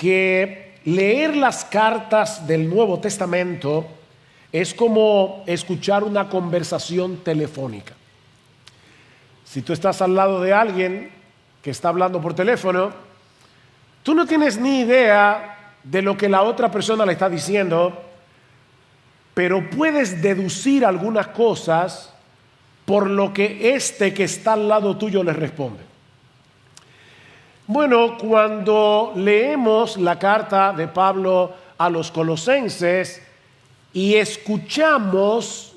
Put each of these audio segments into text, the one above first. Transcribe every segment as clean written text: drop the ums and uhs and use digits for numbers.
que leer las cartas del Nuevo Testamento es como escuchar una conversación telefónica. Si tú estás al lado de alguien que está hablando por teléfono, tú no tienes ni idea de lo que la otra persona le está diciendo, pero puedes deducir algunas cosas por lo que este que está al lado tuyo le responde. Bueno, cuando leemos la carta de Pablo a los colosenses y escuchamos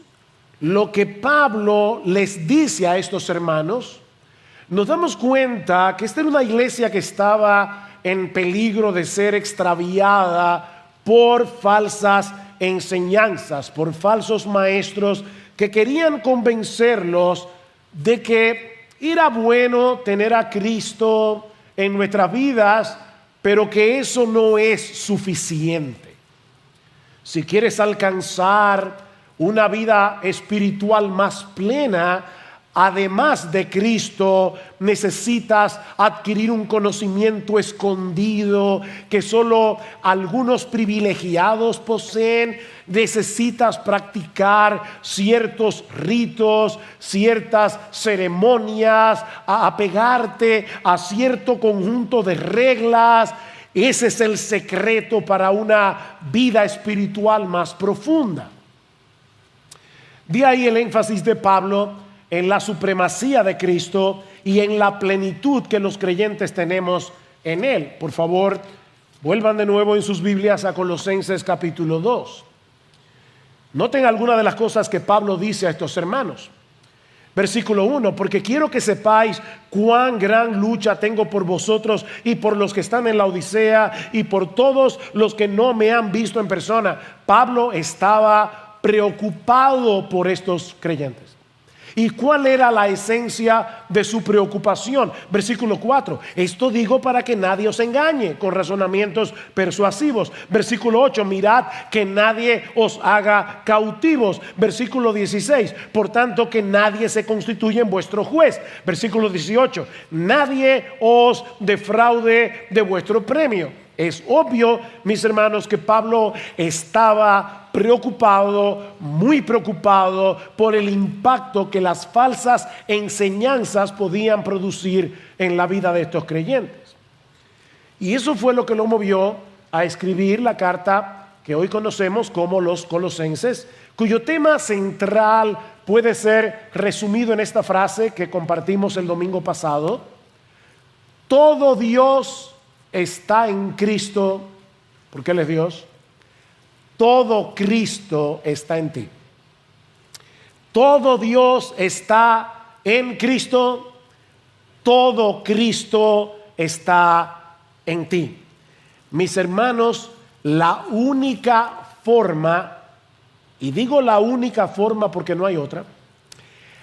lo que Pablo les dice a estos hermanos, nos damos cuenta que esta era una iglesia que estaba en peligro de ser extraviada por falsas enseñanzas, por falsos maestros que querían convencerlos de que era bueno tener a Cristo en nuestras vidas, pero que eso no es suficiente. Si quieres alcanzar una vida espiritual más plena, además de Cristo, necesitas adquirir un conocimiento escondido que solo algunos privilegiados poseen. Necesitas practicar ciertos ritos, ciertas ceremonias, apegarte a cierto conjunto de reglas. Ese es el secreto para una vida espiritual más profunda. De ahí el énfasis de Pablo en la supremacía de Cristo y en la plenitud que los creyentes tenemos en Él. Por favor, vuelvan de nuevo en sus Biblias a Colosenses capítulo 2. Noten algunas de las cosas que Pablo dice a estos hermanos. Versículo 1, porque quiero que sepáis cuán gran lucha tengo por vosotros y por los que están en la Odisea y por todos los que no me han visto en persona. Pablo estaba preocupado por estos creyentes. ¿Y cuál era la esencia de su preocupación? Versículo 4, esto digo para que nadie os engañe con razonamientos persuasivos. Versículo 8, mirad que nadie os haga cautivos. Versículo 16, por tanto que nadie se constituya en vuestro juez. Versículo 18, nadie os defraude de vuestro premio. Es obvio, mis hermanos, que Pablo estaba preocupado, muy preocupado por el impacto que las falsas enseñanzas podían producir en la vida de estos creyentes. Y eso fue lo que lo movió a escribir la carta que hoy conocemos como los Colosenses, cuyo tema central puede ser resumido en esta frase que compartimos el domingo pasado: todo Dios está en Cristo, porque Él es Dios. Todo Cristo está en ti. Todo Dios está en Cristo. Todo Cristo está en ti. Mis hermanos, la única forma, y digo la única forma porque no hay otra,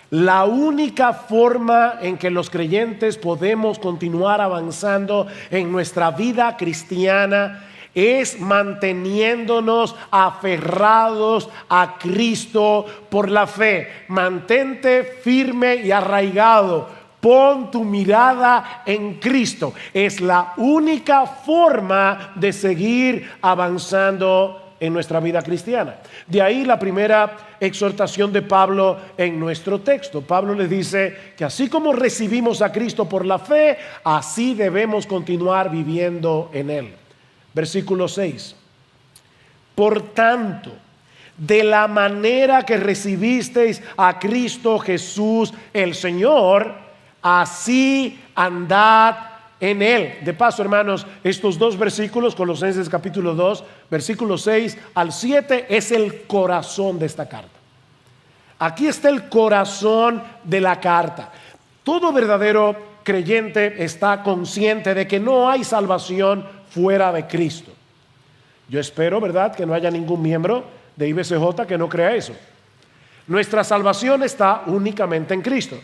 la única forma en que los creyentes podemos continuar avanzando en nuestra vida cristiana es manteniéndonos aferrados a Cristo por la fe. Mantente firme y arraigado. Pon tu mirada en Cristo. Es la única forma de seguir avanzando en nuestra vida cristiana. De ahí la primera exhortación de Pablo en nuestro texto. Pablo les dice que así como recibimos a Cristo por la fe, así debemos continuar viviendo en Él. Versículo 6. Por tanto, de la manera que recibisteis a Cristo Jesús el Señor, así andad en Él. De paso, hermanos, estos dos versículos, Colosenses capítulo 2, versículos 6 al 7, es el corazón de esta carta. Aquí está el corazón de la carta. Todo verdadero creyente está consciente de que no hay salvación fuera de Cristo. Yo espero, ¿verdad?, que no haya ningún miembro de IBCJ que no crea eso. Nuestra salvación está únicamente en Cristo.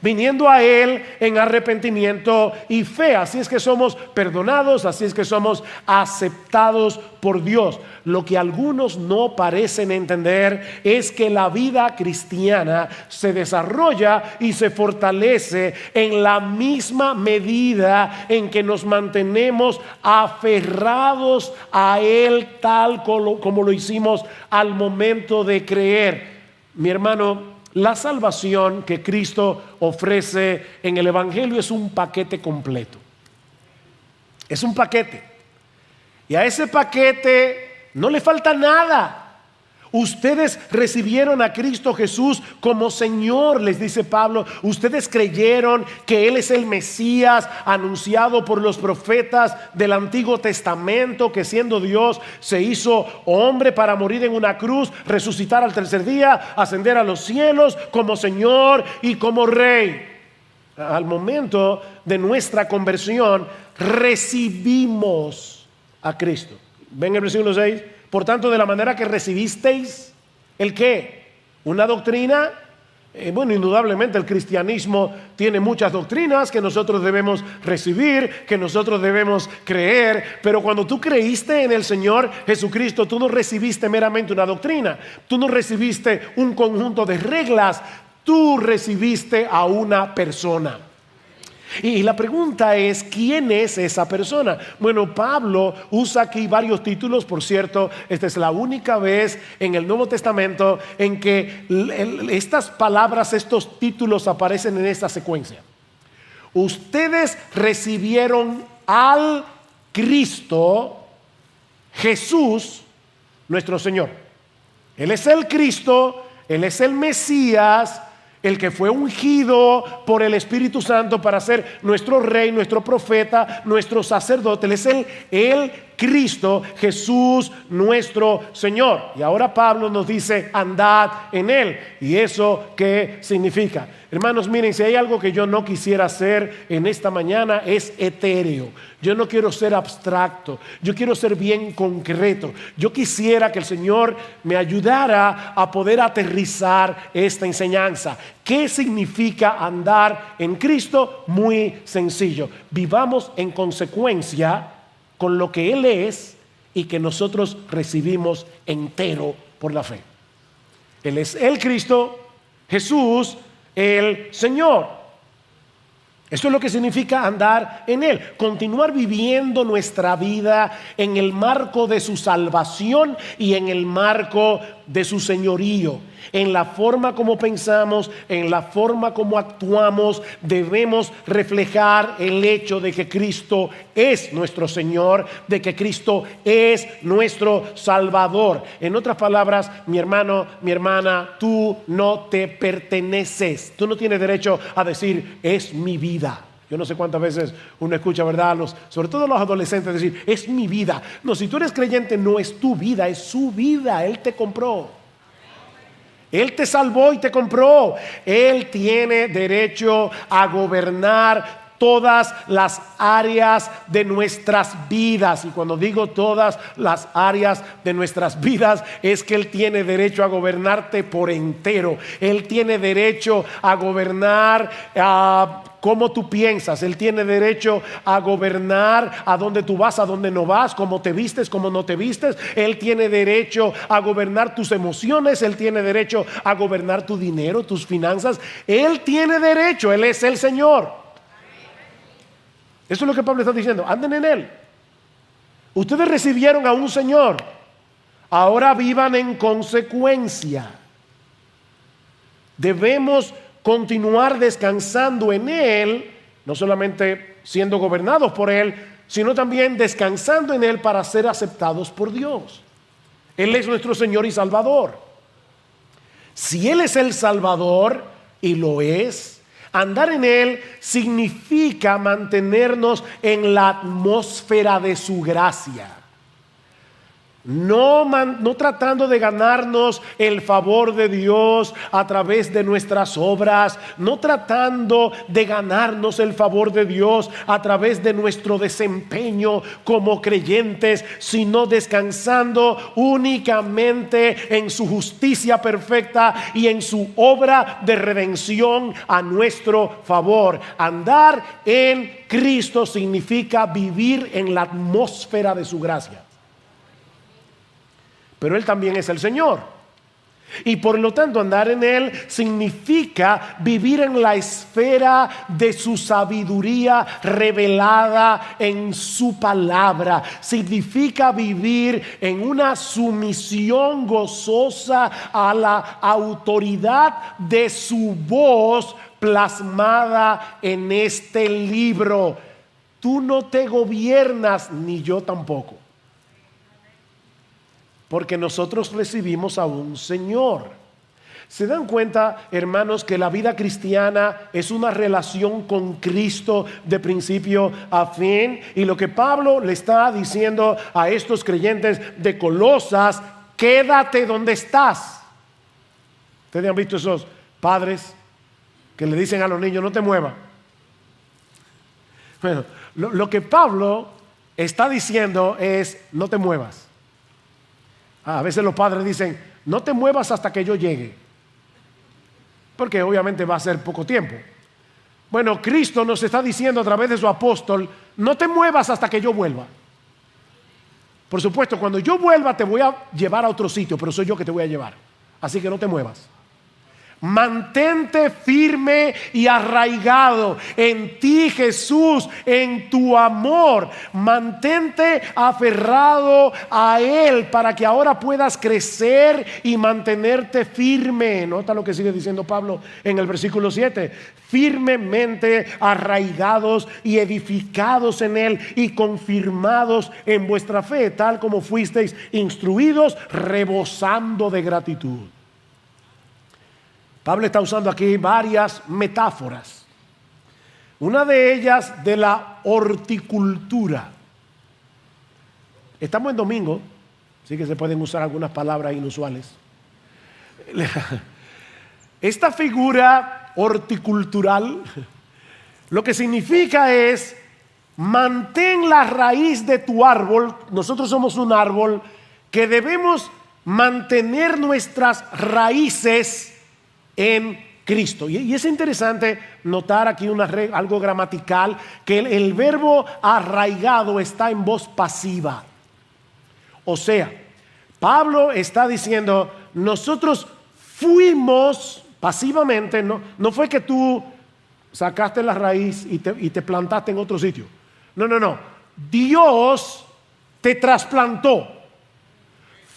viniendo a Él en arrepentimiento y fe. Así es que somos perdonados, así es que somos aceptados por Dios. Lo que algunos no parecen entender es que la vida cristiana se desarrolla y se fortalece en la misma medida en que nos mantenemos aferrados a Él, tal como lo hicimos al momento de creer. Mi hermano, la salvación que Cristo ofrece en el Evangelio es un paquete completo. Es un paquete. Y a ese paquete no le falta nada. Ustedes recibieron a Cristo Jesús como Señor, les dice Pablo. Ustedes creyeron que Él es el Mesías anunciado por los profetas del Antiguo Testamento, que siendo Dios se hizo hombre para morir en una cruz, resucitar al tercer día, ascender a los cielos como Señor y como Rey. Al momento de nuestra conversión recibimos a Cristo. Ven el versículo 6. Por tanto, de la manera que recibisteis, ¿el qué? ¿Una doctrina? Bueno, indudablemente el cristianismo tiene muchas doctrinas que nosotros debemos recibir, que nosotros debemos creer. Pero cuando tú creíste en el Señor Jesucristo, tú no recibiste meramente una doctrina. Tú no recibiste un conjunto de reglas. Tú recibiste a una persona. Y la pregunta es, ¿quién es esa persona? Bueno, Pablo usa aquí varios títulos. Por cierto, esta es la única vez en el Nuevo Testamento en que estas palabras, estos títulos aparecen en esta secuencia. Ustedes recibieron al Cristo Jesús, nuestro Señor. Él es el Cristo, Él es el Mesías, el que fue ungido por el Espíritu Santo para ser nuestro Rey, nuestro profeta, nuestro sacerdote. Él es el Cristo, Jesús, nuestro Señor. Y ahora Pablo nos dice, andad en Él. ¿Y eso qué significa? Hermanos, miren, si hay algo que yo no quisiera ser en esta mañana es etéreo. Yo no quiero ser abstracto. Yo quiero ser bien concreto. Yo quisiera que el Señor me ayudara a poder aterrizar esta enseñanza. ¿Qué significa andar en Cristo? Muy sencillo. Vivamos en consecuencia con lo que Él es y que nosotros recibimos entero por la fe. Él es el Cristo, Jesús, el Señor. Esto es lo que significa andar en Él, continuar viviendo nuestra vida en el marco de su salvación y en el marco de su señorío. En la forma como pensamos, en la forma como actuamos, debemos reflejar el hecho de que Cristo es nuestro Señor, de que Cristo es nuestro Salvador. En otras palabras, mi hermano, mi hermana, tú no te perteneces. Tú no tienes derecho a decir, es mi vida. Yo no sé cuántas veces uno escucha, ¿verdad? Sobre todo los adolescentes decir, es mi vida. No, si tú eres creyente, no es tu vida, es su vida. Él te compró. Él te salvó y te compró. Él tiene derecho a gobernar todas las áreas de nuestras vidas. Y cuando digo todas las áreas de nuestras vidas, es que Él tiene derecho a gobernarte por entero. Él tiene derecho a gobernar cómo tú piensas. Él tiene derecho a gobernar a dónde tú vas, a dónde no vas, cómo te vistes, cómo no te vistes. Él tiene derecho a gobernar tus emociones. Él tiene derecho a gobernar tu dinero, tus finanzas. Él tiene derecho. Él es el Señor. Eso es lo que Pablo está diciendo. Anden en Él. Ustedes recibieron a un Señor. Ahora vivan en consecuencia. Debemos continuar descansando en Él, no solamente siendo gobernados por Él, sino también descansando en Él para ser aceptados por Dios. Él es nuestro Señor y Salvador. Si Él es el Salvador, y lo es, andar en Él significa mantenernos en la atmósfera de su gracia. No tratando de ganarnos el favor de Dios a través de nuestras obras, no tratando de ganarnos el favor de Dios a través de nuestro desempeño como creyentes, sino descansando únicamente en su justicia perfecta y en su obra de redención a nuestro favor. Andar en Cristo significa vivir en la atmósfera de su gracia. Pero Él también es el Señor. Y por lo tanto, andar en Él significa vivir en la esfera de su sabiduría revelada en su palabra. Significa vivir en una sumisión gozosa a la autoridad de su voz plasmada en este libro. Tú no te gobiernas, ni yo tampoco. Porque nosotros recibimos a un Señor. ¿Se dan cuenta, hermanos, que la vida cristiana es una relación con Cristo de principio a fin? Y lo que Pablo le está diciendo a estos creyentes de Colosas: quédate donde estás. ¿Ustedes han visto esos padres que le dicen a los niños: no te muevas? Bueno, lo que Pablo está diciendo es: no te muevas. A veces los padres dicen: no te muevas hasta que yo llegue, porque obviamente va a ser poco tiempo. Bueno, Cristo nos está diciendo a través de su apóstol: no te muevas hasta que yo vuelva. Por supuesto, cuando yo vuelva te voy a llevar a otro sitio, pero soy yo que te voy a llevar. Así que no te muevas. Mantente firme y arraigado en ti, Jesús, en tu amor. Mantente aferrado a Él para que ahora puedas crecer y mantenerte firme. Nota lo que sigue diciendo Pablo en el versículo 7. Firmemente arraigados y edificados en Él y confirmados en vuestra fe, tal como fuisteis instruidos, rebosando de gratitud. Pablo está usando aquí varias metáforas. Una de ellas de la horticultura. Estamos en domingo, así que se pueden usar algunas palabras inusuales. Esta figura horticultural lo que significa es: mantén la raíz de tu árbol. Nosotros somos un árbol que debemos mantener nuestras raíces en Cristo. Y es interesante notar aquí algo gramatical, que el verbo arraigado está en voz pasiva. O sea, Pablo está diciendo: nosotros fuimos pasivamente, no fue que tú sacaste la raíz y te plantaste en otro sitio. No. Dios te trasplantó.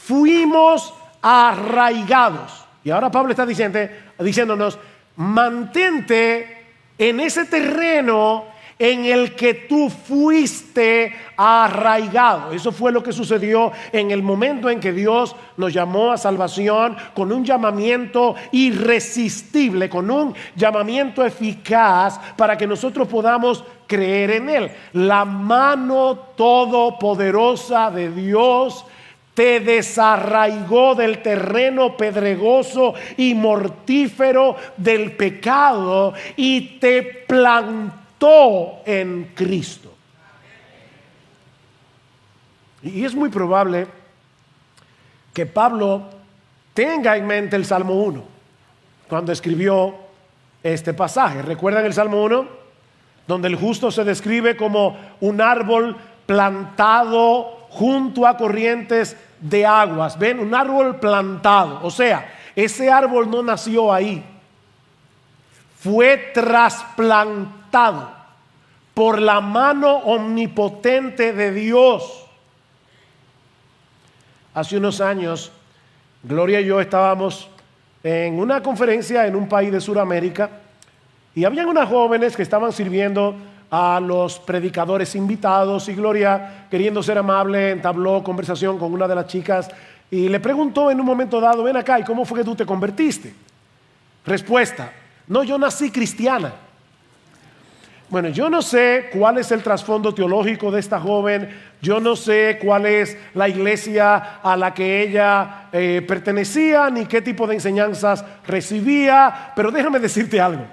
Fuimos arraigados. Y ahora Pablo está diciéndonos: mantente en ese terreno en el que tú fuiste arraigado. Eso fue lo que sucedió en el momento en que Dios nos llamó a salvación, con un llamamiento irresistible, con un llamamiento eficaz para que nosotros podamos creer en Él. La mano todopoderosa de Dios te desarraigó del terreno pedregoso y mortífero del pecado y te plantó en Cristo. Y es muy probable que Pablo tenga en mente el Salmo 1 cuando escribió este pasaje. ¿Recuerdan el Salmo 1? Donde el justo se describe como un árbol plantado junto a corrientes de aguas. Ven, un árbol plantado. O sea, ese árbol no nació ahí. Fue trasplantado por la mano omnipotente de Dios. Hace unos años, Gloria y yo estábamos en una conferencia en un país de Sudamérica y habían unas jóvenes que estaban sirviendo a los predicadores invitados, y Gloria, queriendo ser amable, entabló conversación con una de las chicas y le preguntó en un momento dado: ven acá, ¿y cómo fue que tú te convertiste? Respuesta: no, yo nací cristiana. Bueno, yo no sé cuál es el trasfondo teológico de esta joven, yo no sé cuál es la iglesia a la que ella pertenecía, ni qué tipo de enseñanzas recibía, pero déjame decirte algo.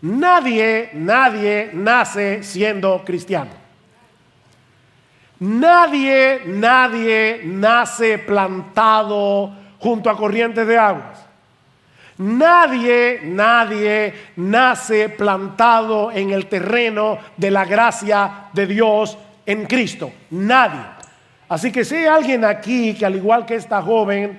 Nadie nace siendo cristiano. Nadie nace plantado junto a corrientes de aguas. Nadie nace plantado en el terreno de la gracia de Dios en Cristo. Nadie. Así que si hay alguien aquí que, al igual que esta joven,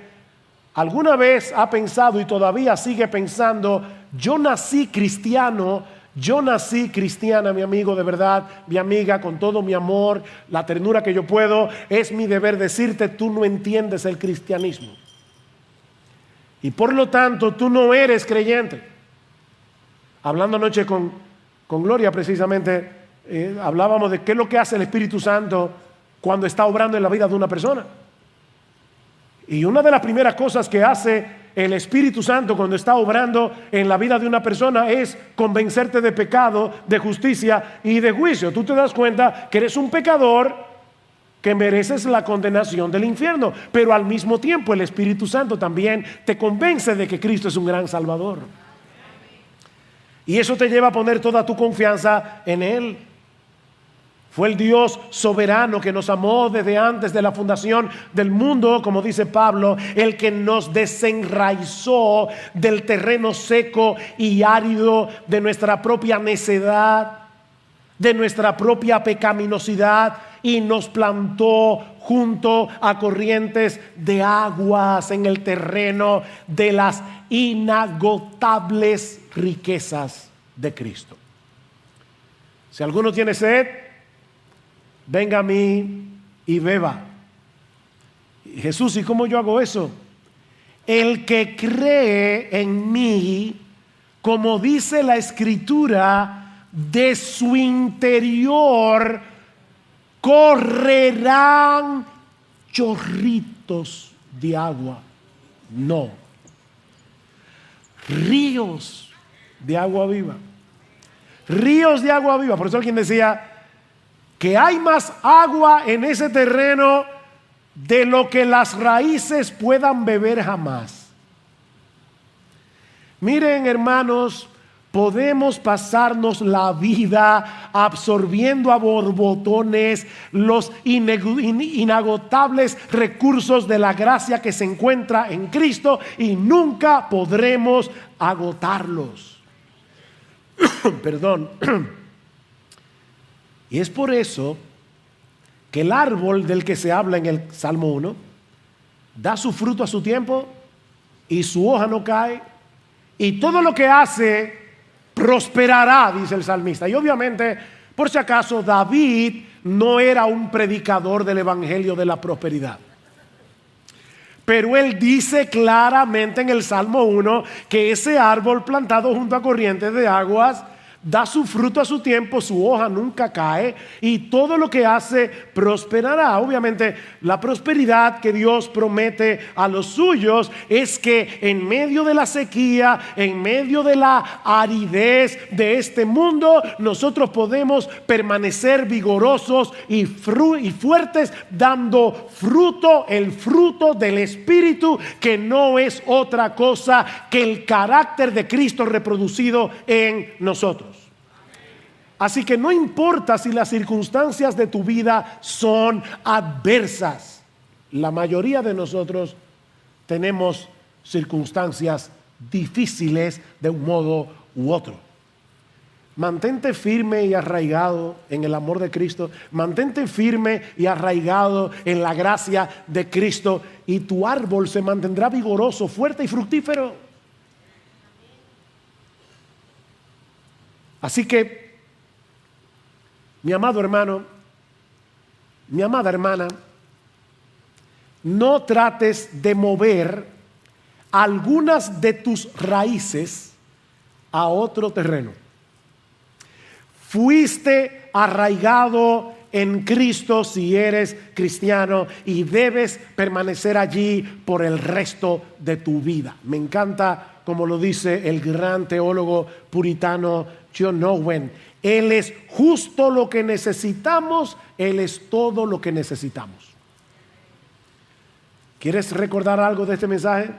alguna vez ha pensado y todavía sigue pensando, yo nací cristiano, yo nací cristiana, mi amigo, de verdad, mi amiga, con todo mi amor, la ternura que yo puedo, es mi deber decirte, tú no entiendes el cristianismo. Y por lo tanto, tú no eres creyente. Hablando anoche con Gloria, precisamente, hablábamos de qué es lo que hace el Espíritu Santo cuando está obrando en la vida de una persona. Y una de las primeras cosas que hace el Espíritu Santo cuando está obrando en la vida de una persona es convencerte de pecado, de justicia y de juicio. Tú te das cuenta que eres un pecador, que mereces la condenación del infierno, pero al mismo tiempo el Espíritu Santo también te convence de que Cristo es un gran Salvador. Y eso te lleva a poner toda tu confianza en Él. Fue el Dios soberano que nos amó desde antes de la fundación del mundo, como dice Pablo, el que nos desenraizó del terreno seco y árido de nuestra propia necedad, de nuestra propia pecaminosidad, y nos plantó junto a corrientes de aguas en el terreno de las inagotables riquezas de Cristo. Si alguno tiene sed, venga a mí y beba. Jesús, ¿y cómo yo hago eso? El que cree en mí, como dice la Escritura, de su interior correrán chorritos de agua. No, ríos de agua viva. Ríos de agua viva. Por eso alguien decía que hay más agua en ese terreno de lo que las raíces puedan beber jamás. Miren, hermanos, podemos pasarnos la vida absorbiendo a borbotones los inagotables recursos de la gracia que se encuentra en Cristo y nunca podremos agotarlos. Perdón. Y es por eso que el árbol del que se habla en el Salmo 1 da su fruto a su tiempo y su hoja no cae, y todo lo que hace prosperará, dice el salmista. Y obviamente, por si acaso, David no era un predicador del evangelio de la prosperidad, pero él dice claramente en el Salmo 1 que ese árbol plantado junto a corrientes de aguas da su fruto a su tiempo, su hoja nunca cae y todo lo que hace prosperará. Obviamente, la prosperidad que Dios promete a los suyos es que en medio de la sequía, en medio de la aridez de este mundo, nosotros podemos permanecer vigorosos y fuertes, dando fruto, el fruto del Espíritu, que no es otra cosa que el carácter de Cristo reproducido en nosotros. Así que no importa si las circunstancias de tu vida son adversas. La mayoría de nosotros tenemos circunstancias difíciles de un modo u otro. Mantente firme y arraigado en el amor de Cristo. Mantente firme y arraigado en la gracia de Cristo y tu árbol se mantendrá vigoroso, fuerte y fructífero. Así que, mi amado hermano, mi amada hermana, no trates de mover algunas de tus raíces a otro terreno. Fuiste arraigado en Cristo si eres cristiano y debes permanecer allí por el resto de tu vida. Me encanta como lo dice el gran teólogo puritano John Owen. Él es justo lo que necesitamos, Él es todo lo que necesitamos. ¿Quieres recordar algo de este mensaje?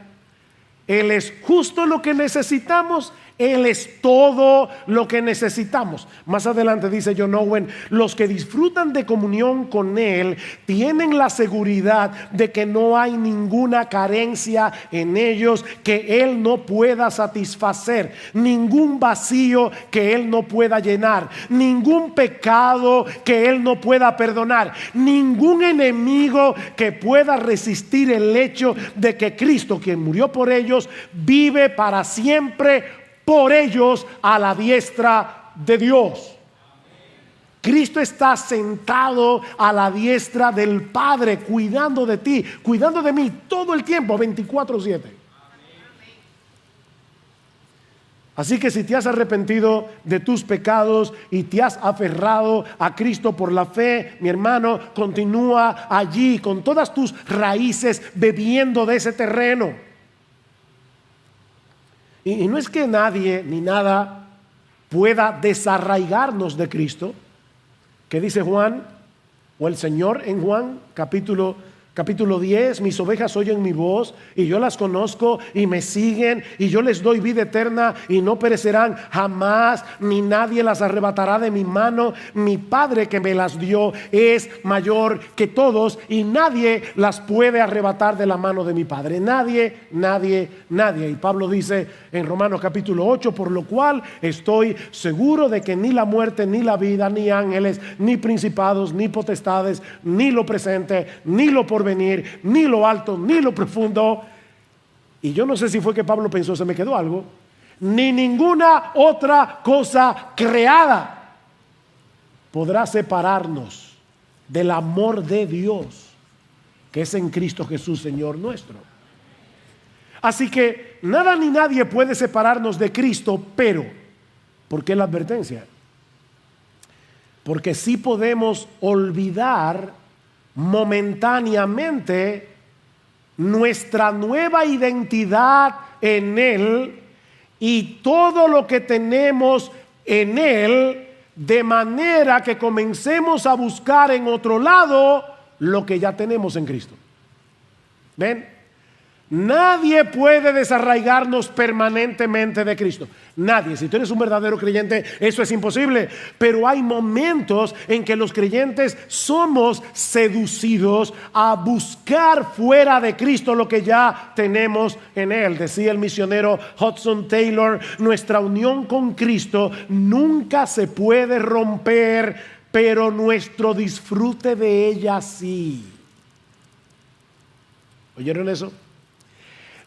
Él es justo lo que necesitamos, Él es todo lo que necesitamos. Más adelante dice John Owen, los que disfrutan de comunión con Él tienen la seguridad de que no hay ninguna carencia en ellos que Él no pueda satisfacer, ningún vacío que Él no pueda llenar, ningún pecado que Él no pueda perdonar, ningún enemigo que pueda resistir el hecho de que Cristo, quien murió por ellos, vive para siempre por ellos a la diestra de Dios. Cristo está sentado a la diestra del Padre, cuidando de ti, cuidando de mí todo el tiempo, 24/7. Así que si te has arrepentido de tus pecados y te has aferrado a Cristo por la fe, mi hermano, continúa allí con todas tus raíces bebiendo de ese terreno. Y no es que nadie ni nada pueda desarraigarnos de Cristo, que dice Juan, o el Señor en Juan capítulo 10, mis ovejas oyen mi voz y yo las conozco y me siguen y yo les doy vida eterna y no perecerán jamás, ni nadie las arrebatará de mi mano. Mi Padre que me las dio es mayor que todos y nadie las puede arrebatar de la mano de mi Padre. Nadie. Y Pablo dice en Romanos capítulo 8, por lo cual estoy seguro de que ni la muerte, ni la vida, ni ángeles, ni principados, ni potestades, ni lo presente, ni lo porvenir, ni lo alto, ni lo profundo. Y yo no sé si fue que Pablo pensó, se me quedó algo, ni ninguna otra cosa creada podrá separarnos del amor de Dios que es en Cristo Jesús, Señor nuestro. Así que nada ni nadie puede separarnos de Cristo, pero ¿por qué la advertencia? Porque sí podemos olvidar momentáneamente nuestra nueva identidad en Él y todo lo que tenemos en Él, de manera que comencemos a buscar en otro lado lo que ya tenemos en Cristo. ¿Ven? Nadie puede desarraigarnos permanentemente de Cristo. Nadie. Si tú eres un verdadero creyente, eso es imposible. Pero hay momentos en que los creyentes somos seducidos a buscar fuera de Cristo lo que ya tenemos en Él. Decía el misionero Hudson Taylor, nuestra unión con Cristo nunca se puede romper, pero nuestro disfrute de ella sí. ¿Oyeron eso?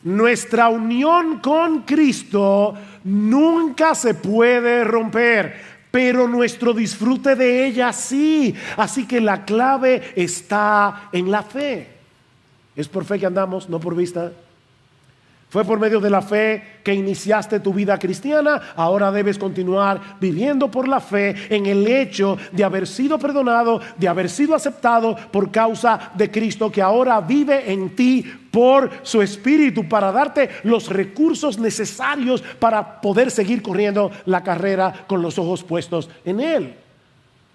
Nuestra unión con Cristo nunca se puede romper, pero nuestro disfrute de ella sí. Así que la clave está en la fe. Es por fe que andamos, no por vista. Fue por medio de la fe que iniciaste tu vida cristiana. Ahora debes continuar viviendo por la fe en el hecho de haber sido perdonado, de haber sido aceptado por causa de Cristo, que ahora vive en ti por su Espíritu para darte los recursos necesarios para poder seguir corriendo la carrera con los ojos puestos en Él.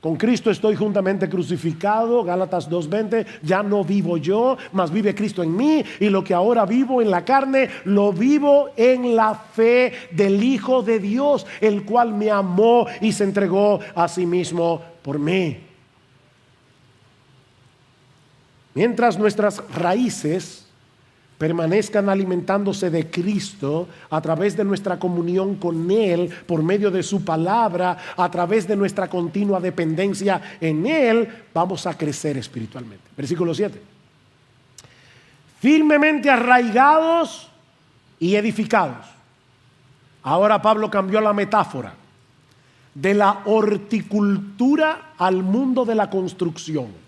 Con Cristo estoy juntamente crucificado, Gálatas 2:20, ya no vivo yo, mas vive Cristo en mí, y lo que ahora vivo en la carne, lo vivo en la fe del Hijo de Dios, el cual me amó y se entregó a sí mismo por mí. Mientras nuestras raíces permanezcan alimentándose de Cristo a través de nuestra comunión con Él, por medio de su palabra, a través de nuestra continua dependencia en Él, vamos a crecer espiritualmente. Versículo 7. Firmemente arraigados y edificados. Ahora Pablo cambió la metáfora de la horticultura al mundo de la construcción.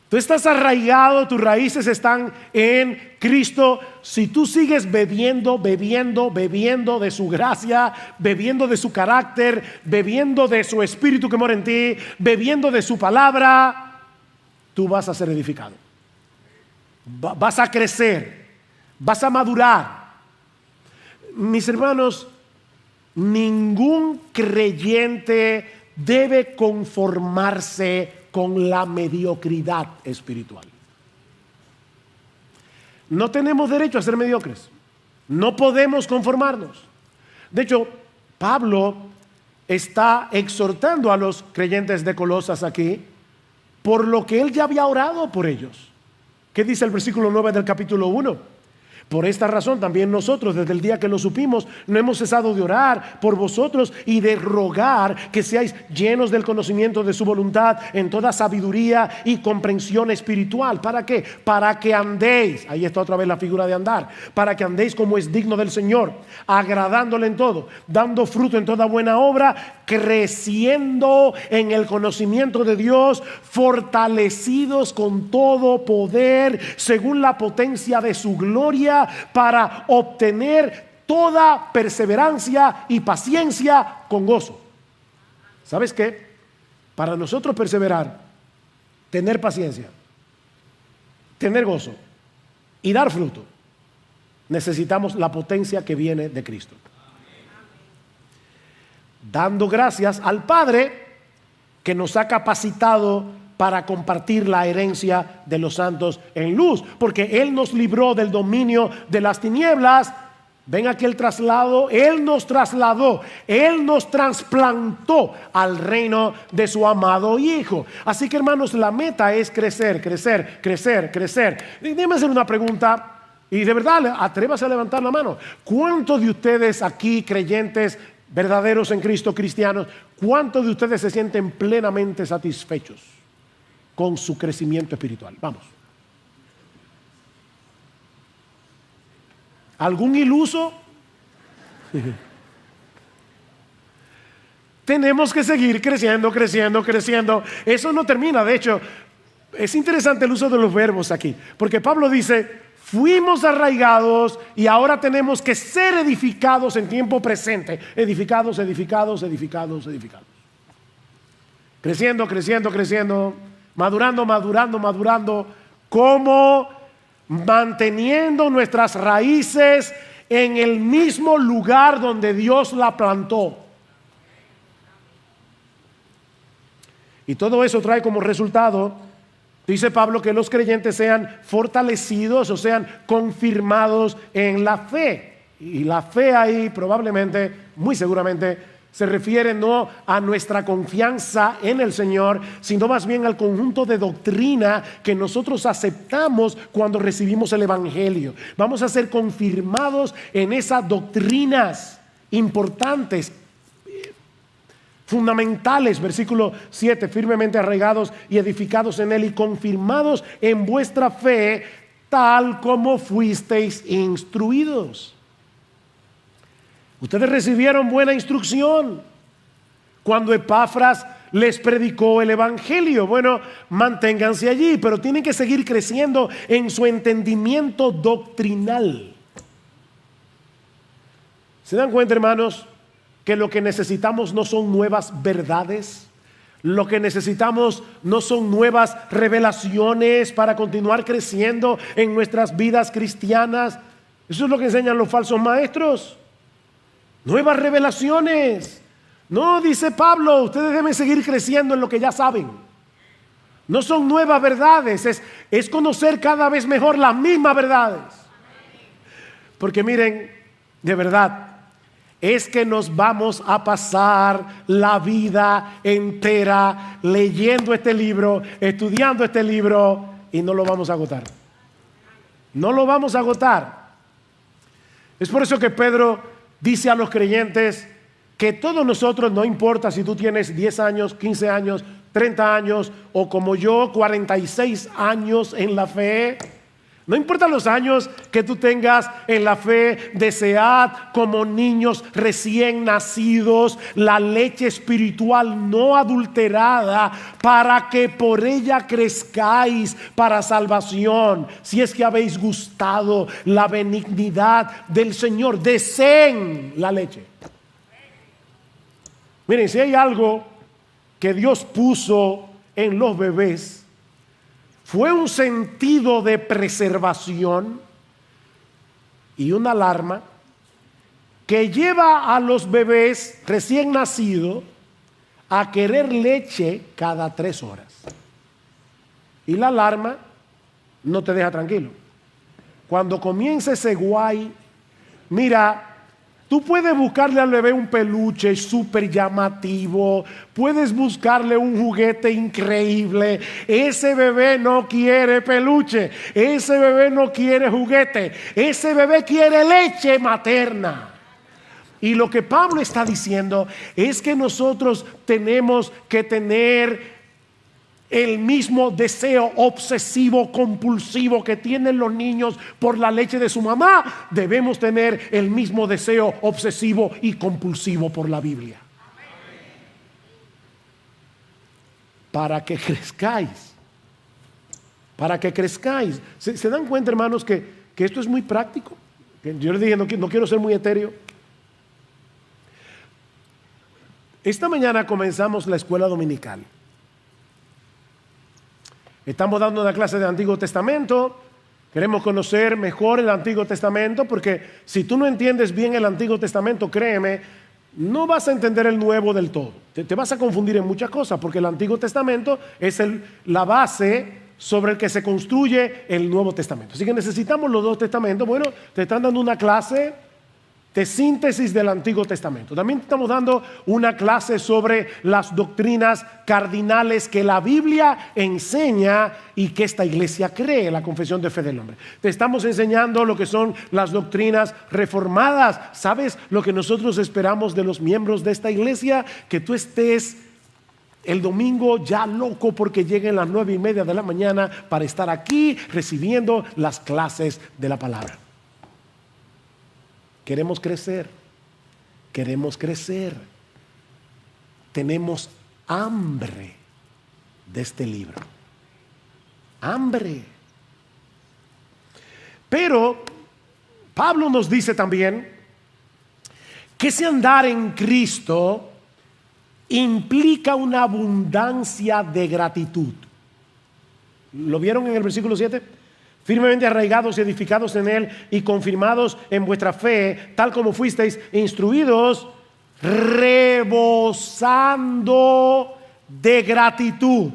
Tú estás arraigado, tus raíces están en Cristo. Si tú sigues bebiendo de su gracia, bebiendo de su carácter, bebiendo de su Espíritu que mora en ti, bebiendo de su palabra, tú vas a ser edificado. Vas a crecer, vas a madurar. Mis hermanos, ningún creyente debe conformarse con la mediocridad espiritual. No tenemos derecho a ser mediocres. No podemos conformarnos. De hecho, Pablo está exhortando a los creyentes de Colosas aquí por lo que él ya había orado por ellos. ¿Qué dice el versículo 9 del capítulo 1? Por esta razón también nosotros, desde el día que lo supimos, no hemos cesado de orar por vosotros y de rogar que seáis llenos del conocimiento de su voluntad en toda sabiduría y comprensión espiritual. ¿Para qué? Para que andéis, ahí está otra vez la figura de andar, para que andéis como es digno del Señor, agradándole en todo, dando fruto en toda buena obra, creciendo en el conocimiento de Dios, fortalecidos con todo poder según la potencia de su gloria, para obtener toda perseverancia y paciencia con gozo. ¿Sabes qué? Para nosotros perseverar, tener paciencia, tener gozo y dar fruto, necesitamos la potencia que viene de Cristo. Dando gracias al Padre que nos ha capacitado para compartir la herencia de los santos en luz, porque Él nos libró del dominio de las tinieblas. Ven aquí el traslado. Él nos trasladó, Él nos trasplantó al reino de su amado Hijo. Así que, hermanos, la meta es crecer, crecer, crecer, crecer. Déjame hacer una pregunta, y de verdad, atrévase a levantar la mano. ¿Cuántos de ustedes aquí, creyentes verdaderos en Cristo, cristianos, cuántos de ustedes se sienten plenamente satisfechos con su crecimiento espiritual? Vamos. ¿Algún iluso? Tenemos que seguir creciendo, creciendo, creciendo. Eso no termina. De hecho, es interesante el uso de los verbos aquí, porque Pablo dice: fuimos arraigados y ahora tenemos que ser edificados en tiempo presente. Edificados, edificados, edificados, edificados. Creciendo, creciendo, creciendo. Madurando, madurando, madurando, como manteniendo nuestras raíces en el mismo lugar donde Dios la plantó. Y todo eso trae como resultado, dice Pablo, que los creyentes sean fortalecidos o sean confirmados en la fe. Y la fe ahí probablemente, muy seguramente, se refiere no a nuestra confianza en el Señor, sino más bien al conjunto de doctrina que nosotros aceptamos cuando recibimos el Evangelio. Vamos a ser confirmados en esas doctrinas importantes, fundamentales. Versículo 7, firmemente arraigados y edificados en Él y confirmados en vuestra fe, tal como fuisteis instruidos. Ustedes recibieron buena instrucción cuando Epafras les predicó el Evangelio. Bueno, manténganse allí, pero tienen que seguir creciendo en su entendimiento doctrinal. ¿Se dan cuenta, hermanos, que lo que necesitamos no son nuevas verdades? Lo que necesitamos no son nuevas revelaciones para continuar creciendo en nuestras vidas cristianas. Eso es lo que enseñan los falsos maestros. Nuevas revelaciones. No, dice Pablo, ustedes deben seguir creciendo en lo que ya saben. No son nuevas verdades, es conocer cada vez mejor las mismas verdades. Porque miren, de verdad, es que nos vamos a pasar la vida entera leyendo este libro, estudiando este libro, y no lo vamos a agotar. No lo vamos a agotar. Es por eso que Pedro dice a los creyentes que todos nosotros, no importa si tú tienes 10 años, 15 años, 30 años o como yo 46 años en la fe, no importa los años que tú tengas en la fe, desead como niños recién nacidos la leche espiritual no adulterada, para que por ella crezcáis para salvación, si es que habéis gustado la benignidad del Señor. Deseen la leche. Miren, si hay algo que Dios puso en los bebés, fue un sentido de preservación y una alarma que lleva a los bebés recién nacidos a querer leche cada 3 horas. Y la alarma no te deja tranquilo. Cuando comienza ese guay, mira, tú puedes buscarle al bebé un peluche súper llamativo, puedes buscarle un juguete increíble. Ese bebé no quiere peluche, ese bebé no quiere juguete, ese bebé quiere leche materna. Y lo que Pablo está diciendo es que nosotros tenemos que tener el mismo deseo obsesivo, compulsivo que tienen los niños por la leche de su mamá. Debemos tener el mismo deseo obsesivo y compulsivo por la Biblia. Para que crezcáis. Para que crezcáis. ¿Se dan cuenta, hermanos, que esto es muy práctico? Yo les dije, no quiero ser muy etéreo. Esta mañana comenzamos la escuela dominical. Estamos dando una clase de Antiguo Testamento. Queremos conocer mejor el Antiguo Testamento, porque si tú no entiendes bien el Antiguo Testamento, créeme, no vas a entender el Nuevo del todo. Te vas a confundir en muchas cosas, porque el Antiguo Testamento es la base sobre el que se construye el Nuevo Testamento. Así que necesitamos los 2 testamentos. Bueno, te están dando una clase de síntesis del Antiguo Testamento. También estamos dando una clase sobre las doctrinas cardinales que la Biblia enseña y que esta iglesia cree, la confesión de fe del hombre. Te estamos enseñando lo que son las doctrinas reformadas. ¿Sabes lo que nosotros esperamos de los miembros de esta iglesia? Que tú estés el domingo ya loco porque lleguen las 9:30 de la mañana para estar aquí recibiendo las clases de la palabra. Queremos crecer, queremos crecer. Tenemos hambre de este libro. Hambre. Pero Pablo nos dice también que ese andar en Cristo implica una abundancia de gratitud. ¿Lo vieron en el versículo 7? Firmemente arraigados y edificados en él y confirmados en vuestra fe, tal como fuisteis instruidos, rebosando de gratitud.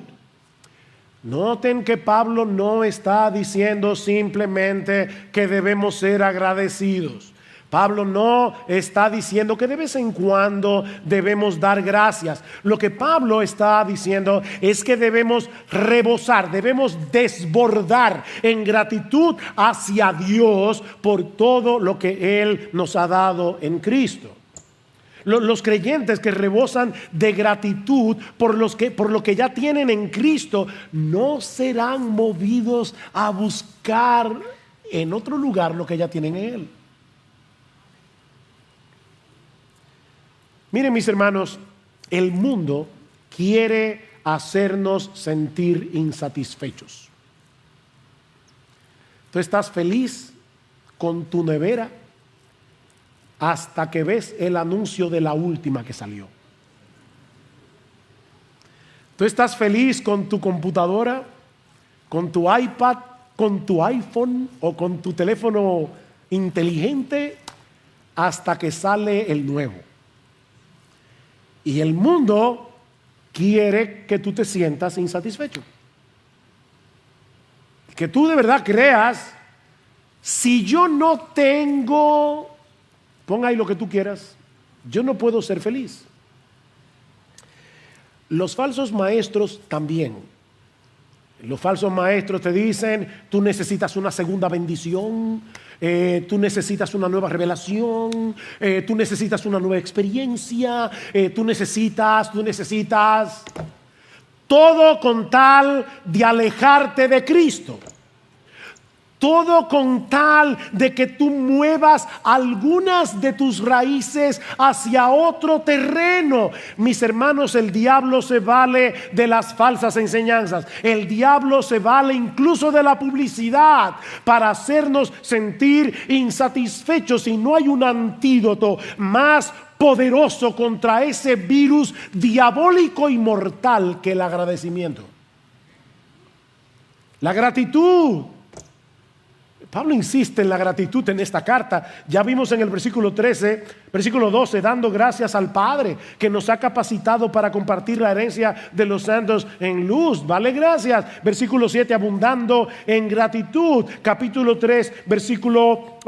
Noten que Pablo no está diciendo simplemente que debemos ser agradecidos. Pablo no está diciendo que de vez en cuando debemos dar gracias. Lo que Pablo está diciendo es que debemos rebosar, debemos desbordar en gratitud hacia Dios por todo lo que Él nos ha dado en Cristo. Los creyentes que rebosan de gratitud por lo que ya tienen en Cristo no serán movidos a buscar en otro lugar lo que ya tienen en Él. Miren, mis hermanos, el mundo quiere hacernos sentir insatisfechos. Tú estás feliz con tu nevera hasta que ves el anuncio de la última que salió. Tú estás feliz con tu computadora, con tu iPad, con tu iPhone o con tu teléfono inteligente hasta que sale el nuevo. Y el mundo quiere que tú te sientas insatisfecho. Que tú de verdad creas, si yo no tengo, ponga ahí lo que tú quieras, yo no puedo ser feliz. Los falsos maestros también. Los falsos maestros te dicen, tú necesitas una segunda bendición, tú necesitas una nueva revelación, tú necesitas una nueva experiencia, tú necesitas, todo con tal de alejarte de Cristo. Todo con tal de que tú muevas algunas de tus raíces hacia otro terreno. Mis hermanos, el diablo se vale de las falsas enseñanzas. El diablo se vale incluso de la publicidad para hacernos sentir insatisfechos. Y no hay un antídoto más poderoso contra ese virus diabólico y mortal que el agradecimiento. La gratitud. Pablo insiste en la gratitud en esta carta. Ya vimos en el versículo 13, versículo 12, dando gracias al Padre que nos ha capacitado para compartir la herencia de los santos en luz. Vale, gracias. Versículo 7, abundando en gratitud. Capítulo 3, versículo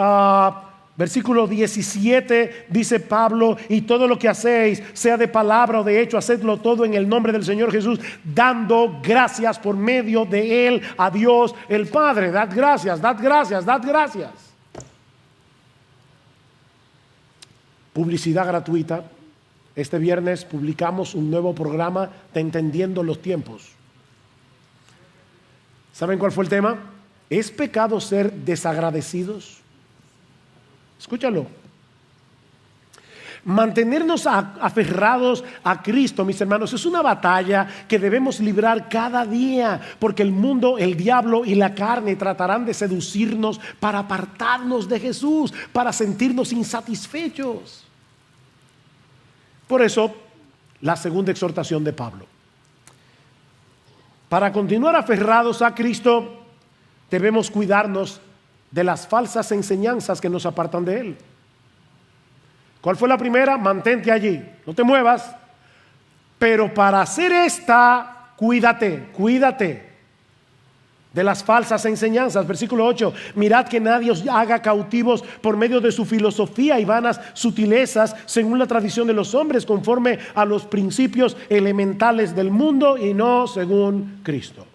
17, dice Pablo: y todo lo que hacéis, sea de palabra o de hecho, hacedlo todo en el nombre del Señor Jesús, dando gracias por medio de Él a Dios el Padre. Dad gracias, dad gracias, dad gracias. Publicidad gratuita. Este viernes publicamos un nuevo programa de Entendiendo los Tiempos. ¿Saben cuál fue el tema? ¿Es pecado ser desagradecidos? Escúchalo. Mantenernos aferrados a Cristo, mis hermanos, es una batalla que debemos librar cada día, porque el mundo, el diablo y la carne tratarán de seducirnos para apartarnos de Jesús, para sentirnos insatisfechos. Por eso, la segunda exhortación de Pablo: para continuar aferrados a Cristo, debemos cuidarnos de las falsas enseñanzas que nos apartan de Él. ¿Cuál fue la primera? Mantente allí, no te muevas. Pero para hacer esta, cuídate de las falsas enseñanzas. Versículo 8: mirad que nadie os haga cautivos por medio de su filosofía y vanas sutilezas, según la tradición de los hombres, conforme a los principios elementales del mundo y no según Cristo.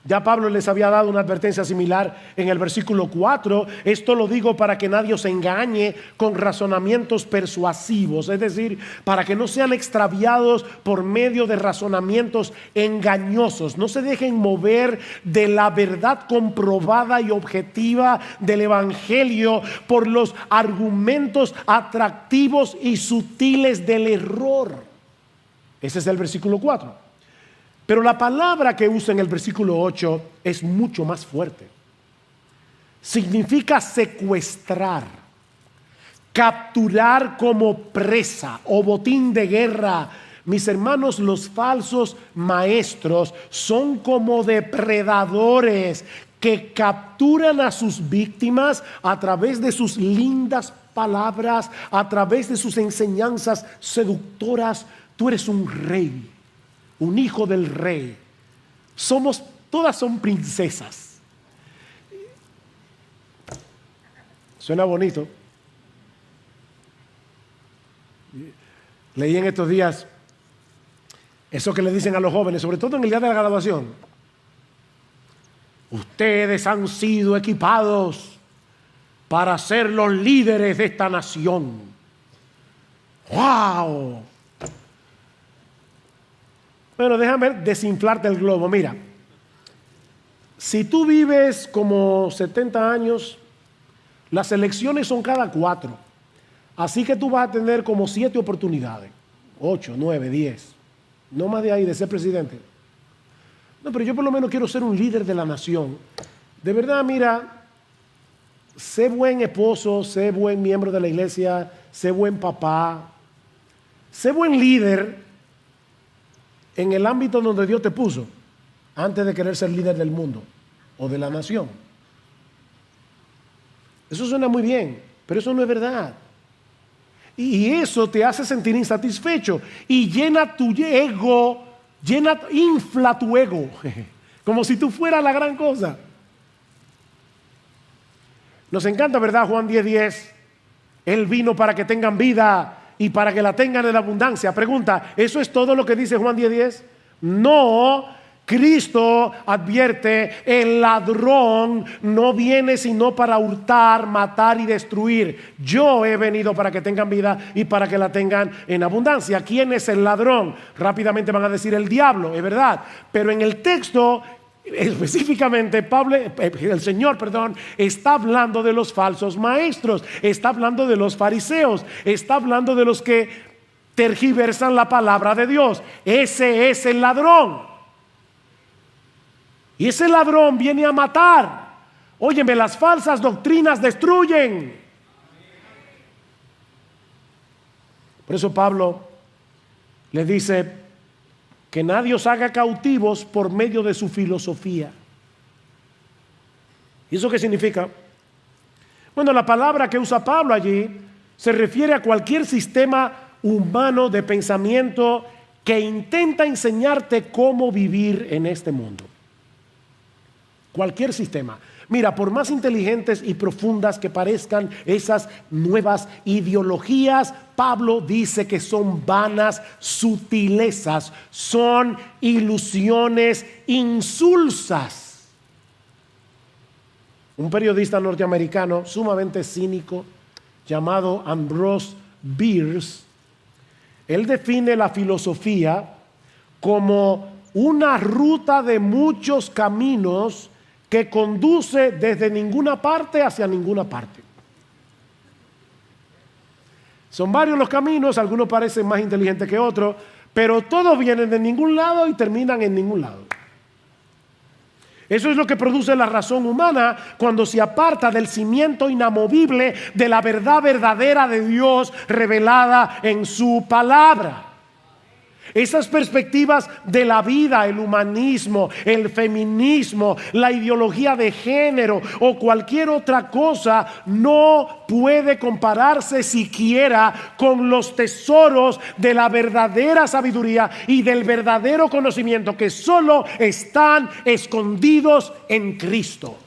Ya Pablo les había dado una advertencia similar en el versículo 4. Esto lo digo para que nadie os engañe con razonamientos persuasivos, es decir, para que no sean extraviados por medio de razonamientos engañosos. No se dejen mover de la verdad comprobada y objetiva del Evangelio por los argumentos atractivos y sutiles del error. Ese es el versículo 4. Pero la palabra que usa en el versículo 8 es mucho más fuerte. Significa secuestrar, capturar como presa o botín de guerra. Mis hermanos, los falsos maestros son como depredadores que capturan a sus víctimas a través de sus lindas palabras, a través de sus enseñanzas seductoras. Tú eres un rey, un hijo del rey. Todas son princesas. Suena bonito. Leí en estos días eso que le dicen a los jóvenes, sobre todo en el día de la graduación: ustedes han sido equipados para ser los líderes de esta nación. ¡Wow! Bueno, déjame desinflarte el globo. Mira, si tú vives como 70 años, las elecciones son cada 4. Así que tú vas a tener como 7 oportunidades. 8, 9, 10. No más de ahí de ser presidente. No, pero yo por lo menos quiero ser un líder de la nación. De verdad, mira, sé buen esposo, sé buen miembro de la iglesia, sé buen papá, sé buen líder en el ámbito donde Dios te puso, antes de querer ser líder del mundo o de la nación. Eso suena muy bien, pero eso no es verdad. Y eso te hace sentir insatisfecho y llena tu ego, infla tu ego, como si tú fueras la gran cosa. Nos encanta, ¿verdad? Juan 10:10. Él vino para que tengan vida y para que la tengan en abundancia. Pregunta: ¿eso es todo lo que dice Juan 10:10? No. Cristo advierte: el ladrón no viene sino para hurtar, matar y destruir. Yo he venido para que tengan vida y para que la tengan en abundancia. ¿Quién es el ladrón? Rápidamente van a decir: el diablo, es verdad. Pero en el texto específicamente el Señor está hablando de los falsos maestros, está hablando de los fariseos, está hablando de los que tergiversan la palabra de Dios. Ese es el ladrón. Y ese ladrón viene a matar. Óyeme, las falsas doctrinas destruyen. Por eso Pablo le dice que nadie os haga cautivos por medio de su filosofía. ¿Y eso qué significa? Bueno, la palabra que usa Pablo allí se refiere a cualquier sistema humano de pensamiento que intenta enseñarte cómo vivir en este mundo. Cualquier sistema. Mira, por más inteligentes y profundas que parezcan esas nuevas ideologías, Pablo dice que son vanas sutilezas, son ilusiones insulsas. Un periodista norteamericano sumamente cínico llamado Ambrose Bierce, él define la filosofía como una ruta de muchos caminos que conduce desde ninguna parte hacia ninguna parte. Son varios los caminos, algunos parecen más inteligentes que otros, pero todos vienen de ningún lado y terminan en ningún lado. Eso es lo que produce la razón humana cuando se aparta del cimiento inamovible de la verdad verdadera de Dios revelada en su palabra. Esas perspectivas de la vida, el humanismo, el feminismo, la ideología de género o cualquier otra cosa no puede compararse siquiera con los tesoros de la verdadera sabiduría y del verdadero conocimiento que solo están escondidos en Cristo.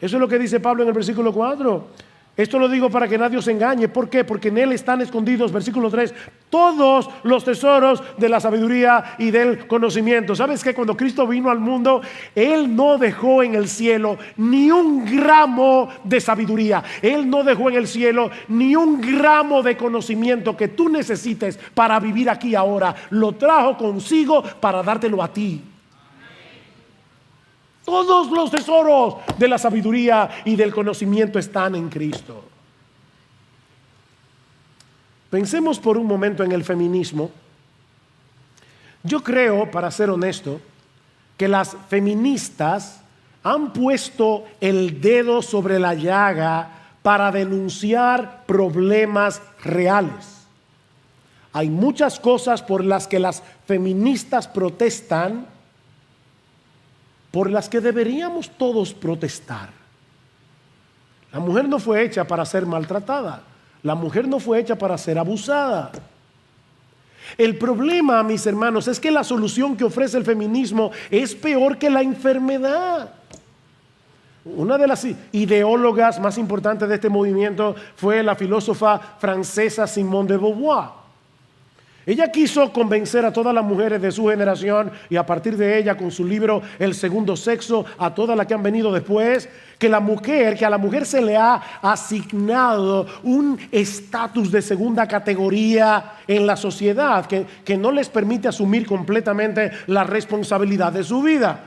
Eso es lo que dice Pablo en el versículo 4. Esto lo digo para que nadie os engañe. ¿Por qué? Porque en Él están escondidos, versículo 3, todos los tesoros de la sabiduría y del conocimiento. ¿Sabes que cuando Cristo vino al mundo, Él no dejó en el cielo ni un gramo de sabiduría? Él no dejó en el cielo ni un gramo de conocimiento que tú necesites para vivir aquí ahora. Lo trajo consigo para dártelo a ti. Todos los tesoros de la sabiduría y del conocimiento están en Cristo. Pensemos por un momento en el feminismo. Yo creo, para ser honesto, que las feministas han puesto el dedo sobre la llaga para denunciar problemas reales. Hay muchas cosas por las que las feministas protestan, por las que deberíamos todos protestar. La mujer no fue hecha para ser maltratada. La mujer no fue hecha para ser abusada. El problema, mis hermanos, es que la solución que ofrece el feminismo es peor que la enfermedad. Una de las ideólogas más importantes de este movimiento fue la filósofa francesa Simone de Beauvoir. Ella quiso convencer a todas las mujeres de su generación y a partir de ella con su libro El segundo sexo, a todas las que han venido después, que a la mujer se le ha asignado un estatus de segunda categoría en la sociedad que no les permite asumir completamente la responsabilidad de su vida.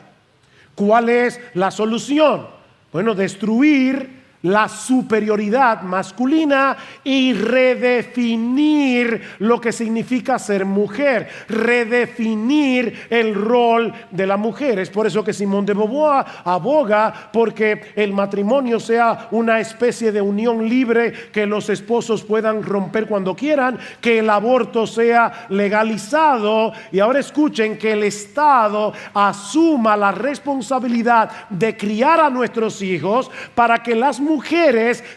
¿Cuál es la solución? Bueno, destruir la superioridad masculina y redefinir lo que significa ser mujer, redefinir el rol de la mujer. Es por eso que Simone de Beauvoir aboga porque el matrimonio sea una especie de unión libre que los esposos puedan romper cuando quieran, que el aborto sea legalizado y ahora escuchen, que el Estado asuma la responsabilidad de criar a nuestros hijos para que las mujeres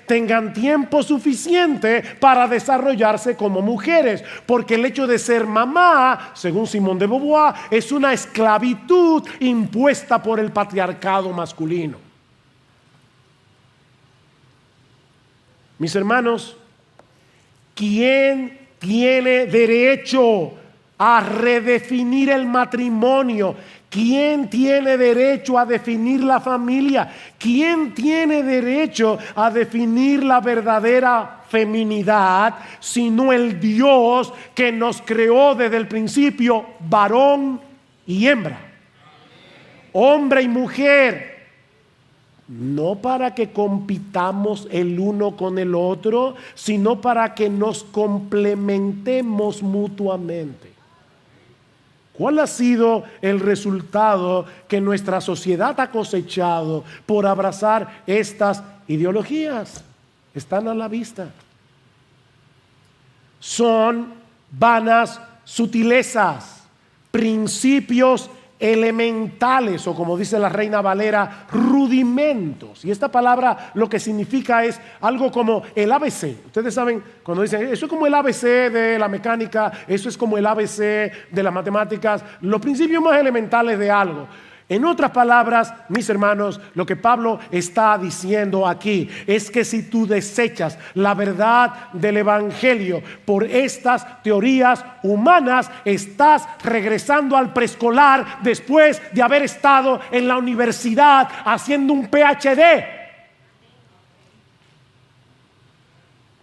tengan tiempo suficiente para desarrollarse como mujeres, porque el hecho de ser mamá, según Simone de Beauvoir, es una esclavitud impuesta por el patriarcado masculino. Mis hermanos, ¿quién tiene derecho a redefinir el matrimonio? ¿Quién tiene derecho a definir la familia? ¿Quién tiene derecho a definir la verdadera feminidad sino el Dios que nos creó desde el principio, varón y hembra, hombre y mujer? No para que compitamos el uno con el otro, sino para que nos complementemos mutuamente. ¿Cuál ha sido el resultado que nuestra sociedad ha cosechado por abrazar estas ideologías? Están a la vista. Son vanas sutilezas, principios elementales, o como dice la Reina Valera, rudimentos. Y esta palabra lo que significa es algo como el ABC. Ustedes saben, cuando dicen, eso es como el ABC de la mecánica, eso es como el ABC de las matemáticas, los principios más elementales de algo. En otras palabras, mis hermanos, lo que Pablo está diciendo aquí es que si tú desechas la verdad del Evangelio por estas teorías humanas, estás regresando al preescolar después de haber estado en la universidad haciendo un PhD.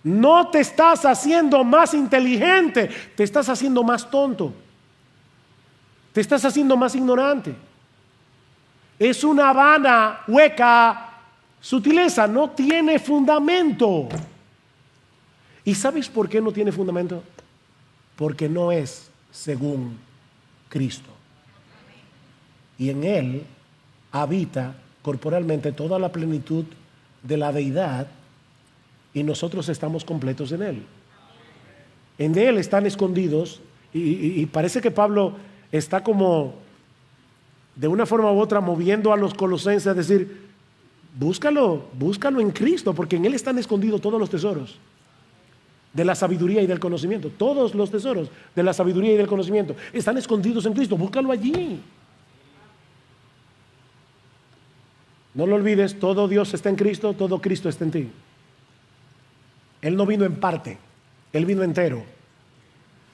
No te estás haciendo más inteligente, te estás haciendo más tonto, te estás haciendo más ignorante. Es una vana, hueca sutileza, no tiene fundamento. ¿Y sabes por qué no tiene fundamento? Porque no es según Cristo. Y en Él habita corporalmente toda la plenitud de la deidad, y nosotros estamos completos en Él. En Él están escondidos, y parece que Pablo está como de una forma u otra moviendo a los colosenses a decir, búscalo en Cristo, porque en Él están escondidos todos los tesoros de la sabiduría y del conocimiento. Todos los tesoros de la sabiduría y del conocimiento están escondidos en Cristo. Búscalo allí. No lo olvides, todo Dios está en Cristo, todo Cristo está en ti. Él no vino en parte, Él vino entero.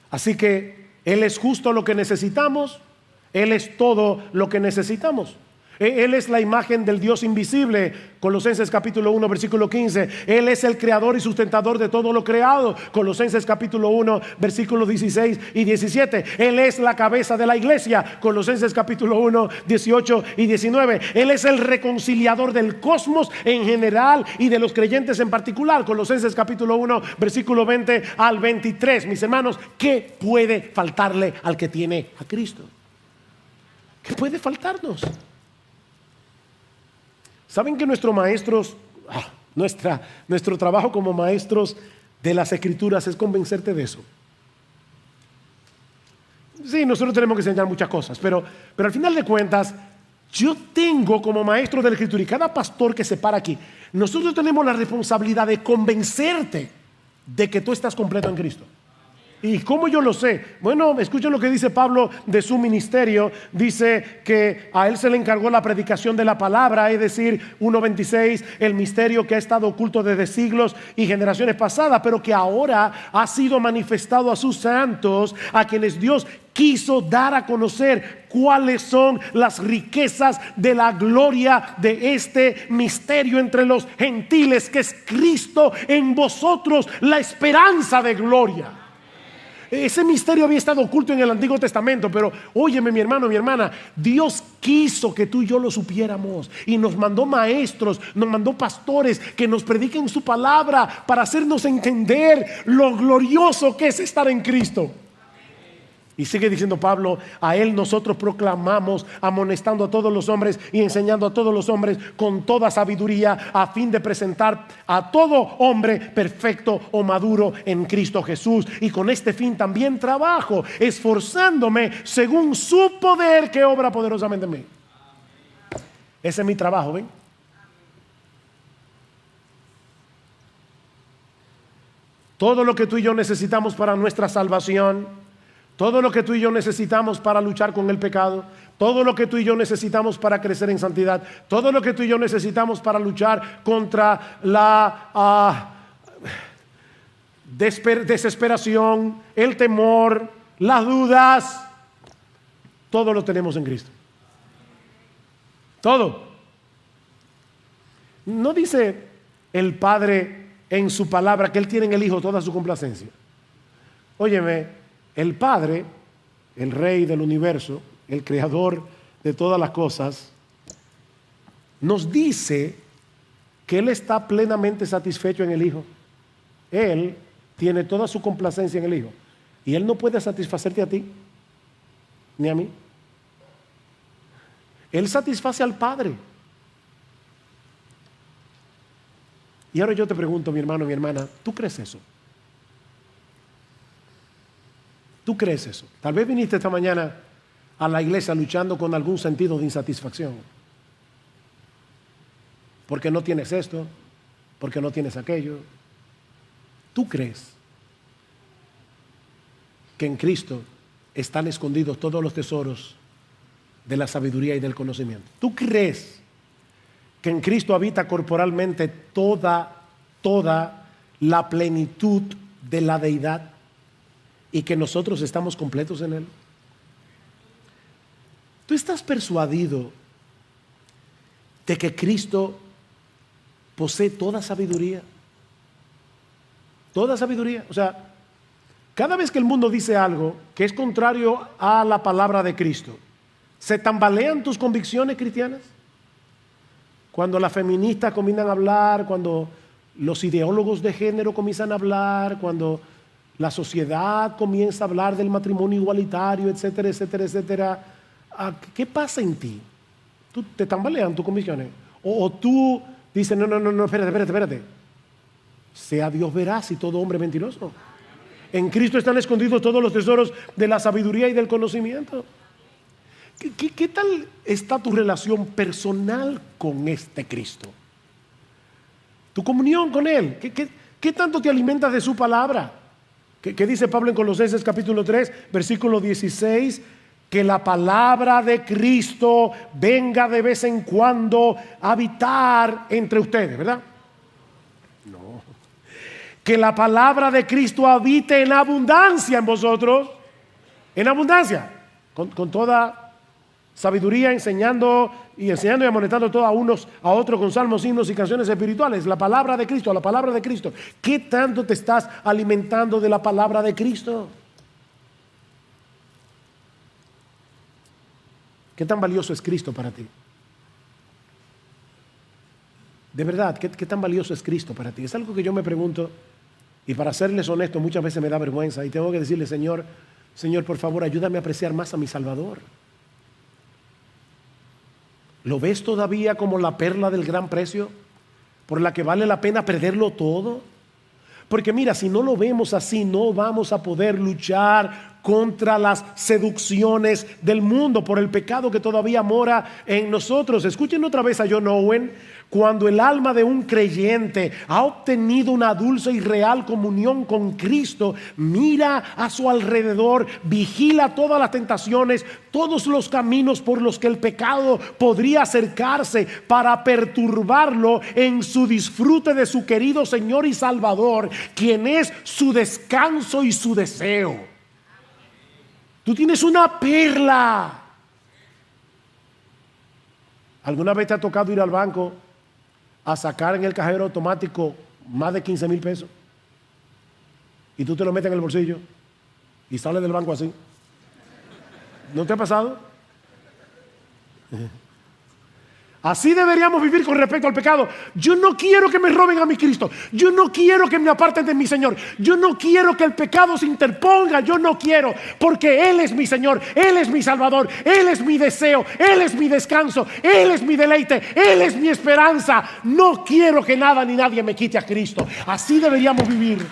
Así que Él es justo lo que necesitamos, Él es todo lo que necesitamos. Él es la imagen del Dios invisible, Colosenses capítulo 1 versículo 15. Él es el creador y sustentador de todo lo creado, Colosenses capítulo 1 versículos 16 y 17. Él es la cabeza de la iglesia, Colosenses capítulo 1 18 y 19. Él es el reconciliador del cosmos en general y de los creyentes en particular, Colosenses capítulo 1 versículo 20 al 23. Mis hermanos, ¿qué puede faltarle al que tiene a Cristo? ¿Qué puede faltarnos? ¿Saben que nuestro trabajo como maestros de las Escrituras es convencerte de eso? Sí, nosotros tenemos que enseñar muchas cosas, pero al final de cuentas, yo tengo como maestro de la Escritura, y cada pastor que se para aquí, nosotros tenemos la responsabilidad de convencerte de que tú estás completo en Cristo. ¿Y cómo yo lo sé? Bueno, escuchen lo que dice Pablo de su ministerio. Dice que a él se le encargó la predicación de la palabra, es decir, 1:26, el misterio que ha estado oculto desde siglos y generaciones pasadas, pero que ahora ha sido manifestado a sus santos, a quienes Dios quiso dar a conocer cuáles son las riquezas de la gloria de este misterio entre los gentiles, que es Cristo en vosotros, la esperanza de gloria. Ese misterio había estado oculto en el Antiguo Testamento, pero óyeme, mi hermano, mi hermana, Dios quiso que tú y yo lo supiéramos, y nos mandó maestros, nos mandó pastores que nos prediquen su palabra para hacernos entender lo glorioso que es estar en Cristo. Y sigue diciendo Pablo, a Él nosotros proclamamos, amonestando a todos los hombres y enseñando a todos los hombres con toda sabiduría, a fin de presentar a todo hombre perfecto o maduro en Cristo Jesús. Y con este fin también trabajo, esforzándome según su poder que obra poderosamente en mí. Ese es mi trabajo, ¿ven? Todo lo que tú y yo necesitamos para nuestra salvación, todo lo que tú y yo necesitamos para luchar con el pecado, todo lo que tú y yo necesitamos para crecer en santidad, todo lo que tú y yo necesitamos para luchar contra la desesperación, el temor, las dudas, todo lo tenemos en Cristo. Todo. ¿No dice el Padre en su palabra que Él tiene en el Hijo toda su complacencia? Óyeme, el Padre, el Rey del universo, el Creador de todas las cosas, nos dice que Él está plenamente satisfecho en el Hijo. Él tiene toda su complacencia en el Hijo, y Él no puede satisfacerte a ti ni a mí. Él satisface al Padre. Y ahora yo te pregunto, mi hermano, mi hermana, ¿tú crees eso? ¿Tú crees eso? Tal vez viniste esta mañana a la iglesia luchando con algún sentido de insatisfacción. Porque no tienes esto, porque no tienes aquello. ¿Tú crees que en Cristo están escondidos todos los tesoros de la sabiduría y del conocimiento? ¿Tú crees que en Cristo habita corporalmente toda la plenitud de la deidad y que nosotros estamos completos en Él? ¿Tú estás persuadido de que Cristo posee toda sabiduría? Toda sabiduría. O sea, cada vez que el mundo dice algo que es contrario a la palabra de Cristo, ¿se tambalean tus convicciones cristianas? Cuando las feministas comienzan a hablar, cuando los ideólogos de género comienzan a hablar, cuando la sociedad comienza a hablar del matrimonio igualitario, etcétera, etcétera, etcétera, ¿qué pasa en ti? ¿Tú te tambalean tus convicciones? ¿O tú dices, no, espérate? Sea Dios veraz y todo hombre mentiroso. En Cristo están escondidos todos los tesoros de la sabiduría y del conocimiento. ¿Qué tal está tu relación personal con este Cristo? Tu comunión con Él. ¿Qué tanto te alimentas de su palabra? ¿Qué dice Pablo en Colosenses capítulo 3, versículo 16? Que la palabra de Cristo venga de vez en cuando a habitar entre ustedes, ¿verdad? No. Que la palabra de Cristo habite en abundancia en vosotros. En abundancia. Con toda sabiduría, enseñando y amonestando todos a unos a otros con salmos, himnos y canciones espirituales. La palabra de Cristo, la palabra de Cristo. ¿Qué tanto te estás alimentando de la palabra de Cristo? ¿Qué tan valioso es Cristo para ti? De verdad, ¿qué tan valioso es Cristo para ti? Es algo que yo me pregunto, y para serles honesto, muchas veces me da vergüenza y tengo que decirle, Señor, por favor, ayúdame a apreciar más a mi Salvador. ¿Lo ves todavía como la perla del gran precio, por la que vale la pena perderlo todo? Porque mira, si no lo vemos así, no vamos a poder luchar contra las seducciones del mundo, por el pecado que todavía mora en nosotros. Escuchen otra vez a John Owen. Cuando el alma de un creyente ha obtenido una dulce y real comunión con Cristo, mira a su alrededor, vigila todas las tentaciones, todos los caminos por los que el pecado podría acercarse para perturbarlo en su disfrute de su querido Señor y Salvador, quien es su descanso y su deseo. Tú tienes una perla. ¿Alguna vez te ha tocado ir al banco a sacar en el cajero automático más de 15,000 pesos? Y tú te lo metes en el bolsillo y sales del banco así. ¿No te ha pasado? Así deberíamos vivir con respecto al pecado. Yo no quiero que me roben a mi Cristo. Yo no quiero que me aparten de mi Señor. Yo no quiero que el pecado se interponga. Yo no quiero, porque Él es mi Señor, Él es mi Salvador, Él es mi deseo, Él es mi descanso, Él es mi deleite, Él es mi esperanza. No quiero que nada ni nadie me quite a Cristo. Así deberíamos vivir.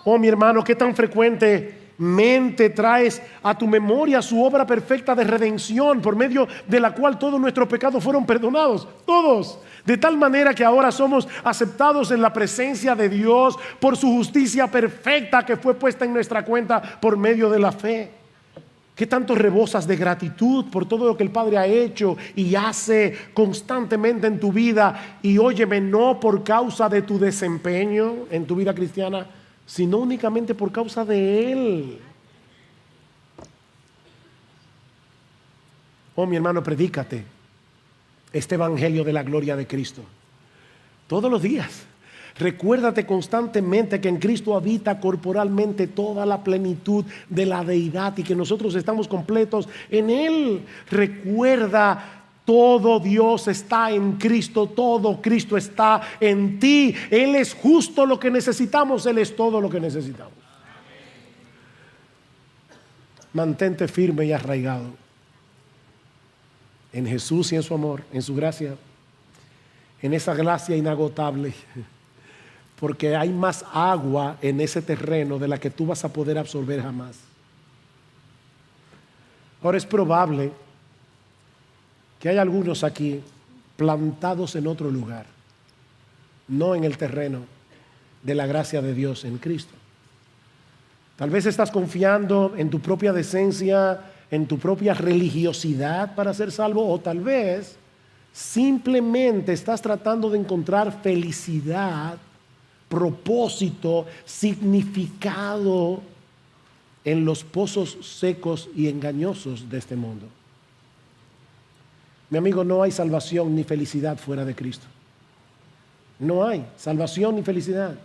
Oh, mi hermano, qué tan frecuentemente traes a tu memoria su obra perfecta de redención, por medio de la cual todos nuestros pecados fueron perdonados, todos, de tal manera que ahora somos aceptados en la presencia de Dios por su justicia perfecta que fue puesta en nuestra cuenta por medio de la fe. ¿Qué tanto rebosas de gratitud por todo lo que el Padre ha hecho y hace constantemente en tu vida? Y óyeme, no por causa de tu desempeño en tu vida cristiana, sino únicamente por causa de Él. Oh, mi hermano, predícate este evangelio de la gloria de Cristo todos los días. Recuérdate constantemente que en Cristo habita corporalmente toda la plenitud de la deidad y que nosotros estamos completos en Él. Recuerda, todo Dios está en Cristo, todo Cristo está en ti. Él es justo lo que necesitamos, Él es todo lo que necesitamos. Mantente firme y arraigado en Jesús y en su amor, en su gracia, en esa gracia inagotable. porque hay más agua en ese terreno de la que tú vas a poder absorber jamás. Ahora es probable que hay algunos aquí plantados en otro lugar, no en el terreno de la gracia de Dios en Cristo. Tal vez estás confiando en tu propia decencia, en tu propia religiosidad para ser salvo, o tal vez simplemente estás tratando de encontrar felicidad, propósito, significado en los pozos secos y engañosos de este mundo. Mi amigo, no hay salvación ni felicidad fuera de Cristo. No hay salvación ni felicidad,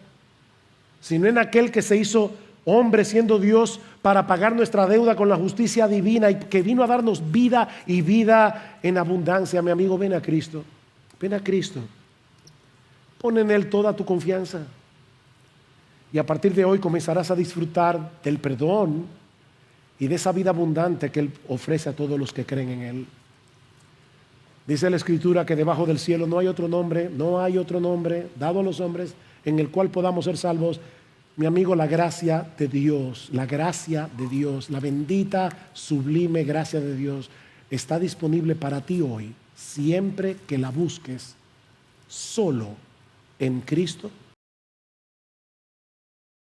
sino en aquel que se hizo hombre siendo Dios para pagar nuestra deuda con la justicia divina y que vino a darnos vida y vida en abundancia. Mi amigo, ven a Cristo. Ven a Cristo. Pon en Él toda tu confianza. Y a partir de hoy comenzarás a disfrutar del perdón y de esa vida abundante que Él ofrece a todos los que creen en Él. Dice la Escritura que debajo del cielo no hay otro nombre dado a los hombres en el cual podamos ser salvos. Mi amigo, la gracia de Dios, la bendita, sublime gracia de Dios está disponible para ti hoy, siempre que la busques solo en Cristo